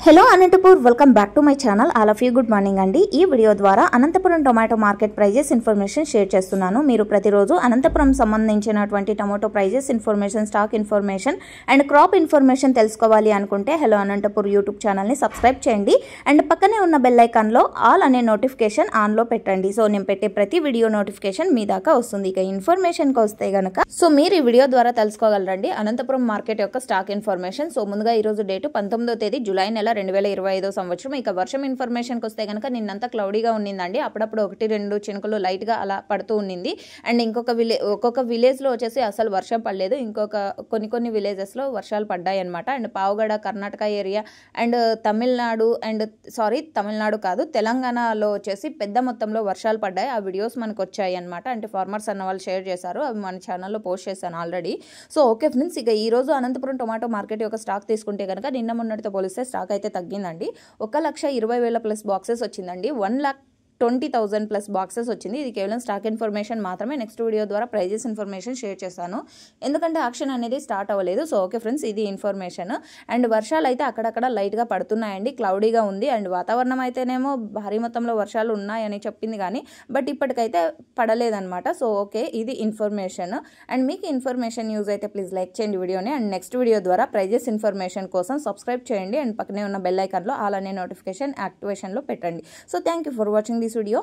Hello Anantapur welcome back to my channel all of you good morning అండి। ఈ video ద్వారా Anantapuram tomato market prices information share చేస్తున్నాను। మీరు ప్రతిరోజు అనంతపురం సంబంధించినటువంటి tomato prices information, stock information and crop information తెలుసుకోవాలి అనుకుంటే హలో అనంతపూర్ యూట్యూబ్ ఛానల్ని సబ్స్క్రైబ్ చేయండి అండ్ పక్కనే ఉన్న బెల్ ఐకాన్లో ఆల్ అనే నోటిఫికేషన్ ఆన్లో పెట్టండి। సో నేను పెట్టే ప్రతి వీడియో నోటిఫికేషన్ మీ దాకా వస్తుంది। ఇక ఇన్ఫర్మేషన్కి వస్తే గనక మీరు ఈ వీడియో ద్వారా తెలుసుకోగలరండి అనంతపురం మార్కెట్ యొక్క స్టాక్ ఇన్ఫర్మేషన్। సో ముందుగా ఈరోజు డేటు 19వ తేదీ జూలై నెల 2025 సంవత్సరం। ఇక వర్షం ఇన్ఫర్మేషన్కి వస్తే కనుక నిన్నంతా క్లౌడీగా ఉండిందండి, అప్పుడప్పుడు 1-2 చినుకులు లైట్గా అలా పడుతూ ఉండింది। అండ్ ఒక్కొక్క విలేజ్లో వచ్చేసి అసలు వర్షం పడలేదు, కొన్ని విలేజెస్లో వర్షాలు పడ్డాయి అనమాట। And పావుగడ Karnataka area and Tamil Nadu కాదు తెలంగాణలో వచ్చేసి పెద్ద మొత్తంలో వర్షాలు పడ్డాయి। ఆ వీడియోస్ మనకు వచ్చాయి అనమాట, అంటే ఫార్మర్స్ అన్న వాళ్ళు షేర్ చేశారు, అవి మన ఛానల్లో పోస్ట్ చేశాను ఆల్రెడీ। సో ఓకే ఫ్రెండ్స్, ఇక ఈ రోజు అనంతపురం టొమాటో మార్కెట్ యొక్క స్టాక్ తీసుకుంటే కనుక నిన్న మొన్నటితో పోలిస్తే స్టాక్ అయితే తగ్గిందండి। 1,20,000 ప్లస్ బాక్సెస్ వచ్చిందండి, 1,20,000 ప్లస్ బాక్సెస్ వచ్చింది। ఇది కేవలం స్టాక్ ఇన్ఫర్మేషన్ మాత్రమే। నెక్స్ట్ వీడియో ద్వారా ప్రైజెస్ ఇన్ఫర్మేషన్ షేర్ చేస్తాను, ఎందుకంటే యాక్షన్ అనేది స్టార్ట్ అవ్వలేదు। సో ఓకే ఫ్రెండ్స్, ఇది ఇన్ఫర్మేషన్। అండ్ వర్షాలు అయితే అక్కడక్కడ లైట్గా పడుతున్నాయండి, క్లౌడీగా ఉంది। అండ్ వాతావరణం అయితేనేమో భారీ మొత్తంలో వర్షాలు ఉన్నాయని చెప్పింది కానీ బట్ ఇప్పటికైతే పడలేదన్నమాట। సో ఓకే, ఇది ఇన్ఫర్మేషన్। అండ్ మీకు ఇన్ఫర్మేషన్ యూజ్ అయితే ప్లీజ్ లైక్ చేయండి వీడియోని। అండ్ నెక్స్ట్ వీడియో ద్వారా ప్రైజెస్ ఇన్ఫర్మేషన్ కోసం సబ్స్క్రైబ్ చేయండి అండ్ పక్కనే ఉన్న బెల్ ఐకాన్లో ఆల్ అనే నోటిఫికేషన్ యాక్టివేషన్లో పెట్టండి। So thank you for watching this video.